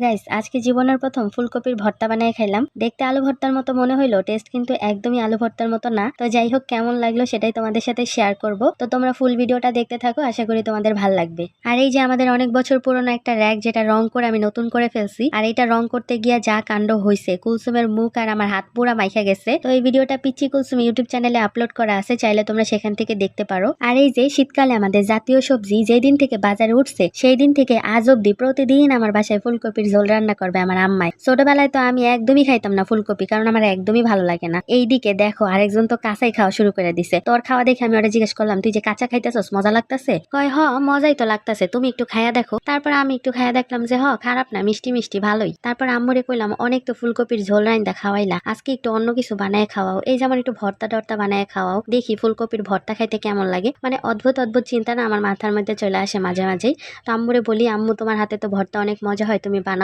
Guys আজকে জীবনের প্রথম ফুলকপির ভর্তা বানিয়ে খাইলাম। দেখতে আলু ভর্তার মতো মনে হইলো, টেস্ট কিন্তু একদমই আলু ভর্তার মতো না। তো যাই হোক, কেমন লাগলো সেটাই তোমাদের সাথে শেয়ার করব। তো তোমরা ফুল ভিডিওটা দেখতে থাকো, আশা করি তোমাদের ভালো লাগবে। আর এই যে আমাদের অনেক বছর পুরনো একটা র‍্যাক, যেটা রং করে আমি নতুন করে ফেলছি। আর এটা রং করতে গিয়া যা কাণ্ড হয়েছে, কুলসুমের মুখ আর আমার হাত পুরা মাইখা গেছে। তো এই ভিডিওটা পিচ্চি কুলসুম ইউটিউব চ্যানেলে আপলোড করা আছে, চাইলে তোমরা সেখান থেকে দেখতে পারো। আর এই যে শীতকালে আমাদের জাতীয় সবজি যেদিন থেকে বাজারে উঠছে, সেই দিন থেকে আজ অব্দি প্রতিদিন আমার বাসায় ফুলকপির ঝোল রান্না করবে আমার আম্মাই। ছোটবেলায় তো আমি একদমই খাইতাম না ফুলকপি, কারণ আমার একদমই ভালো লাগে না। এইদিকে দেখো আরেকজন তো কাঁচাই খাওয়া শুরু করে দিছে। তোর খাওয়া দেখে আমি ওরা জিজ্ঞেস করলাম, তুই যে কাঁচা খাইতেছস মজা লাগতেছে? কয় হ, মজাই তো লাগতেছে, তুমি একটু খাইয়া দেখো। তারপর আমি একটু খাইয়া দেখলাম যে খারাপ না, মিষ্টি মিষ্টি ভালোই। তারপর আম্মুরে কইলাম, অনেক তো ফুলকপির ঝোল রাইন্দা খাওয়াইলা, আজকে একটু অন্য কিছু বানায় খাওয়াও। এই যেমন একটু ভর্তা টর্তা বানায় খাওয়াও, দেখি ফুলকপির ভর্তা খাইতে কেমন লাগে। মানে অদ্ভুত চিন্তা না আমার মাথার মধ্যে চলে আসে মাঝে মাঝেই। তো আম্মুরে বলি, আম্মু তোমার হাতে তো ভর্তা অনেক মজা হয়, তুমি বানাও।